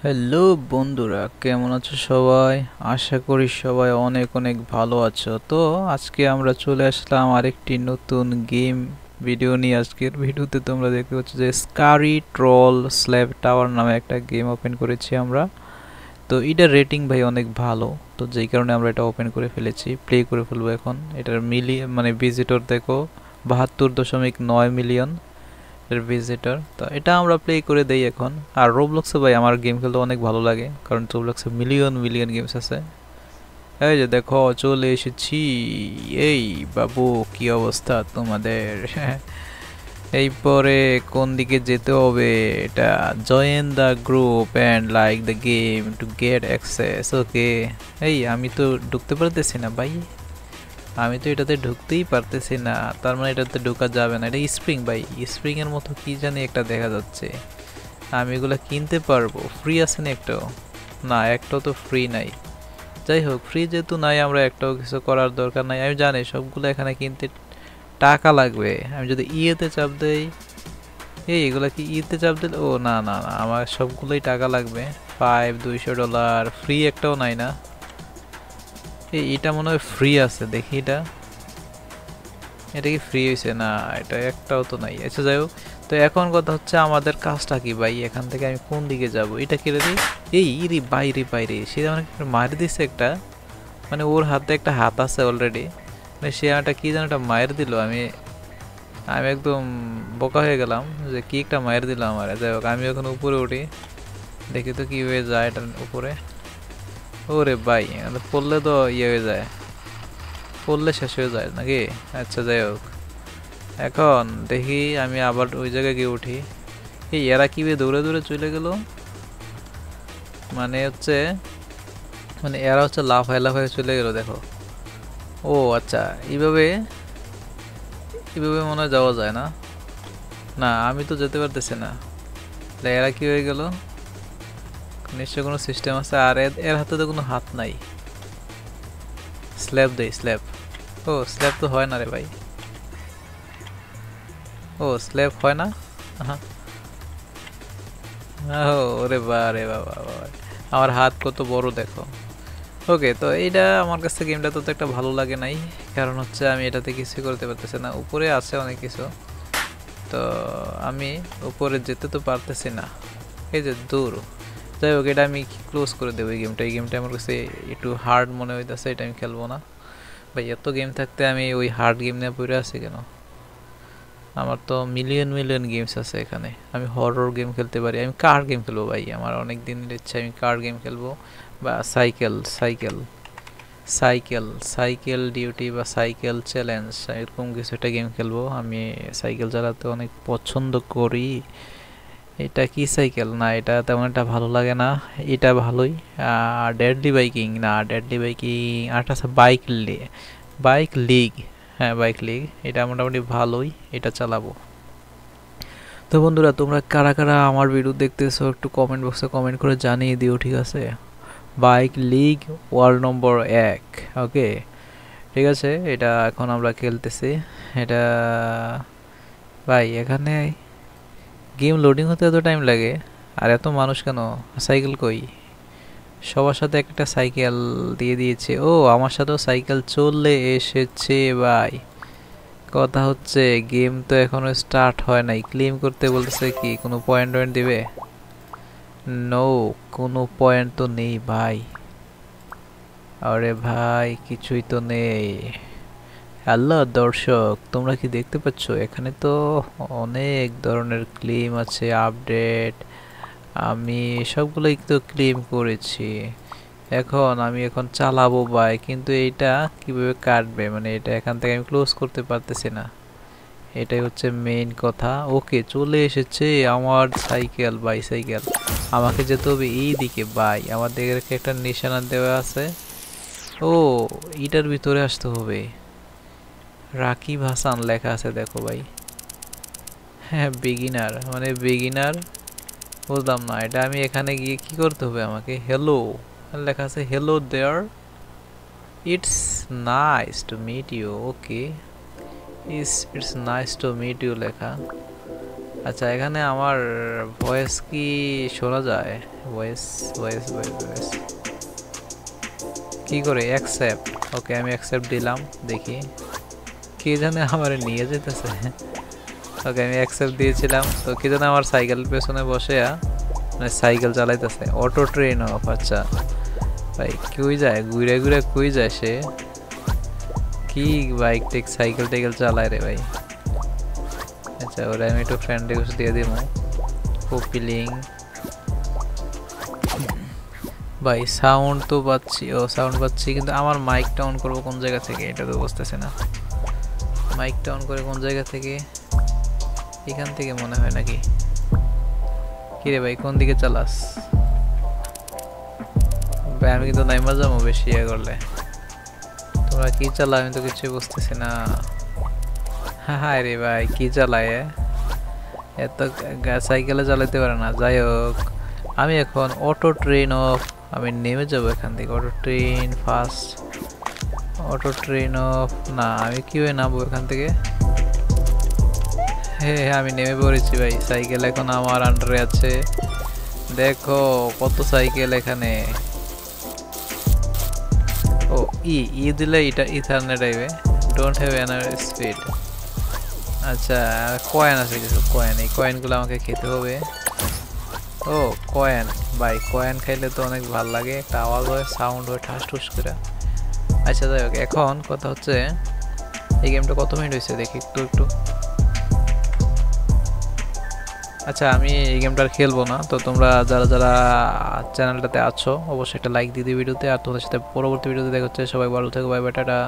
Hello বন্ধুরা, কেমন আছো সবাই? আশা করি সবাই অনেক অনেক ভালো আছো। তো আজকে আমরা চলে আসলাম আরেকটি নতুন গেম ভিডিও নিয়ে। আজকের ভিডিওতে তোমরা দেখতে পাচ্ছ যে স্কারি ট্রল স্ল্যাব টাওয়ার নামে একটা গেম ওপেন করেছি আমরা। তো এটার রেটিং ভাই অনেক ভালো, তো যেই কারণে আমরা এটা ওপেন করে ফেলেছি, প্লে করে ফেলবো এখন। এটার মানে ভিজিটর দেখো 72.9 মিলিয়ন এর ভিজিটর। তো এটা আমরা প্লে করে দেই এখন। আর রোবলক্সে ভাই আমার গেম খেলতে অনেক ভালো লাগে, কারণ রোবলক্সে মিলিয়ন মিলিয়ন গেমস আছে। এই যে দেখো চলে এসেছি। এই বাবু, কি অবস্থা তোমাদের? এই পরে কোন দিকে যেতে হবে? এটা join the group and like the game to get access. Okay. এই আমি তো ঢুকতে পারতেছি না ভাই, আমি তো এটাতে ঢুকতেই পারতেছি না। তার মানে এটাতে ঢোকা যাবে না। এটা স্প্রিং ভাই, স্প্রিং এর মতো কি জানি একটা দেখা যাচ্ছে। আমি এগুলা কিনতে পারবো? ফ্রি আছে না একটাও? না, একটাও তো ফ্রি নাই। যাই হোক, ফ্রি যেহেতু নাই, আমরা একটাও কিছু করার দরকার নাই। আমি জানি সবগুলো এখানে কিনতে টাকা লাগবে। আমি যদি ইয়েতে চাপ দেই, এগুলা কি ইয়েতে চাপ দিলে, ও না না না, আমার সবগুলোই টাকা লাগবে। 200 ডলার ফ্রি একটাও নাই না। এটা মনে হয় ফ্রি আছে, দেখি এটা। এটা কি ফ্রি হয়েছে? না, এটা একটাও তো নাই। আচ্ছা যাই হোক, তো এখন কথা হচ্ছে আমাদের কাজটা কি ভাই? এখান থেকে আমি কোন দিকে যাব? এটা কেড়ে দিই। এই ইরি বাইরে বাইরে সে আমাকে মারি দিছে একটা। মানে ওর হাতে একটা হাত আছে অলরেডি, মানে সে একটা কি যেন একটা মায়ের দিল। আমি আমি একদম বোকা হয়ে গেলাম যে কি একটা মায়ের দিল আমার। যাই হোক, আমি এখন উপরে উঠি, দেখি তো কি হয়ে যায় এটার উপরে। ওরে ভাই, পড়লে তো ইয়ে হয়ে যায়, পড়লে শেষ হয়ে যায় নাকি? আচ্ছা যাই হোক, এখন দেখি আমি আবার ওই জায়গায় গিয়ে উঠি। এই এরা কিভাবে দৌড়ে দৌড়ে চলে গেল? মানে হচ্ছে, মানে এরা হচ্ছে লাফায় লাফায় চলে গেল দেখো। ও আচ্ছা, এইভাবে এইভাবে মনে হয় যাওয়া যায় না। না, আমি তো যেতে পারতেছি না। তাহলে এরা কি হয়ে গেল? নিশ্চয় কোনো সিস্টেম আছে। আর এর হাতে তো কোনো হাত নাই। স্ল্যাব দেই, স্ল্যাব। ও স্ল্যাব তো হয় না রে ভাই। ও স্ল্যাব হয় না। হ্যাঁ। ওরে বা রে বাবা বাবা, আমার হাত কত বড় দেখো। ওকে, তো এইটা আমার কাছে গেমটা তো একটা ভালো লাগে নাই, কারণ হচ্ছে আমি এটাতে কিছুই করতে পারতেছি না। উপরে আছে অনেক কিছু, তো আমি উপরে যেতে তো পারতেছি না। এই যে দূর। যাই হোক, এটা আমি ক্লোজ করে দেবো। এই গেমটা আমার কাছে একটু হার্ড মনে হইতেছে, এটা আমি খেলবো না ভাই। এত গেম থাকতে আমি ওই হার্ড গেম নিয়ে পড়ে আছি কেন? আমার তো মিলিয়ন মিলিয়ন গেমস আছে এখানে। আমি হরর গেম খেলতে পারি, আমি কার গেম খেলবো ভাই? আমার অনেক দিনের ইচ্ছা আমি কার গেম খেলবো, বা cycle cycle cycle cycle duty বা সাইকেল চ্যালেঞ্জ, এরকম কিছু একটা গেম খেলবো। আমি সাইকেল চালাতে অনেক পছন্দ করি। এটা কি সাইকেল? না, এটা তেমন একটা ভালো লাগে না। এটা ভালোই। ডেডলি বাইকিং, না ডেডলি বাইকিং আরেকটা আছে বাইক বাইক লিগ। হ্যাঁ, বাইক লিগ, এটা মোটামুটি ভালোই, এটা চালাবো। তো বন্ধুরা, তোমরা কারা কারা আমার ভিডিও দেখতেছো একটু কমেন্ট বক্সে কমেন্ট করে জানিয়ে দিও, ঠিক আছে? Bike league world number 1। ওকে, ঠিক আছে, এটা এখন আমরা খেলতেছি। এটা ভাই, এখানে গেম লোডিং হতে এত টাইম লাগে, আর এত মানুষ কেন? সাইকেল কই? সবার সাথে একটা সাইকেল দিয়ে দিয়েছে। ও আমার সাথেও সাইকেল চলে এসেছে ভাই। কথা হচ্ছে গেম তো এখনো স্টার্ট হয় নাই, ক্লেম করতে বলতেছে। কি কোনো পয়েন্ট টয়েন্ট দিবে? নো, কোনো পয়েন্ট তো নেই ভাই। আরে ভাই, কিছুই তো নেই। হ্যালো দর্শক, তোমরা কি দেখতে পাচ্ছ? এখানে তো অনেক ধরনের ক্লেম আছে, আপডেট। আমি সবগুলোই তো ক্লেম করেছি। আমি এখন চালাবো ভাই, কিন্তু এটা কিভাবে কাটবে? মানে এটা এখান থেকে আমি ক্লোজ করতে পারতেছি না, এটাই হচ্ছে মেইন কথা। ওকে, চলে এসেছে আমার সাইকেল, বাইসাইকেল। আমাকে যেতে হবে এই দিকে ভাই, আমার দিকে একটা নিশানা দেওয়া আছে। ও, এটার ভিতরে আসতে হবে। রাকিব হাসান লেখা আছে দেখো ভাই। হ্যাঁ, বিগিনার মানে বিগিনার। বুঝলাম না, এটা আমি এখানে গিয়ে কি করতে হবে আমাকে? হ্যালো লেখা আছে, hello there, it's nice to meet you. Okay, it's nice to meet you লেখা। আচ্ছা এখানে আমার ভয়েস কি শোনা যায়? ভয়েস ভয়েস ভয়েস ভয়েস কি করে অ্যাকসেপ্ট? ওকে আমি অ্যাকসেপ্ট দিলাম, দেখি কে জানে আমার নিয়ে যেতেছে। ওকে আমি অ্যাকসেপ্ট দিয়েছিলাম, তো কে জানে আমার সাইকেলের পেছনে বসে মানে সাইকেল চালাইতেছে, অটো ট্রেন অফ। আচ্ছা ভাই কই যায়, ঘুরে ঘুরে কই যায় সে? কি বাইক টেক সাইকেল টেকেল চালায় রে ভাই। আচ্ছা ওরা আমি একটু ফ্রেন্ড রিকোয়েস্ট দিয়ে দিব। কপিলিং ভাই সাউন্ড তো পাচ্ছি, ও সাউন্ড পাচ্ছি, কিন্তু আমার মাইকটা অন করবো কোন জায়গা থেকে এটা তো বুঝতেছি না। মাইকটা অন করে কোন জায়গা থেকে? এখান থেকে মনে হয় নাকি? কিরে ভাই কোন দিকে চালাস ভাই? আমি কিন্তু নাইমা যাবো বেশি ইয়ে করলে। তোমরা কি চালা আমি তো কিছুই বুঝতেছি না। হায় রে ভাই কি চালায় এত, সাইকেলে চালাতে পারে না। যাই হোক আমি এখন অটো ট্রেন অফ, আমি নেমে যাবো এখান থেকে। Auto train fast, auto train of না, আমি কিভাবে নামবো এখান থেকে? হ্যাঁ হ্যাঁ আমি নেমে পড়েছি ভাই। সাইকেল এখন আমার আন্ডারে আছে, দেখো কত সাইকেল এখানে। ও ই দিলে এটা ইথারনেট আইবে। ডোন্ট হ্যাভ এনার স্পিড। আচ্ছা কয়েন আছে কিছু, কয়েন, এই কয়েনগুলো আমাকে খেতে হবে। ও কয়েন ভাই, কয়েন খাইলে তো অনেক ভাল লাগে, একটা আওয়াজ হয়, সাউন্ড হয় ঠাস ঠুস করে। আচ্ছা যাই হোক এখন কথা হচ্ছে এই গেমটা কত মিনিট হয়েছে দেখি একটু একটু। আচ্ছা আমি এই গেমটা আর খেলবো না, তো তোমরা যারা যারা চ্যানেলটাতে আছো অবশ্যই একটা লাইক দিয়ে দিও ভিডিওতে, আর তোমাদের সাথে পরবর্তী ভিডিওতে দেখা হচ্ছে। সবাই ভালো থেকো, বাই বাই, টাটা।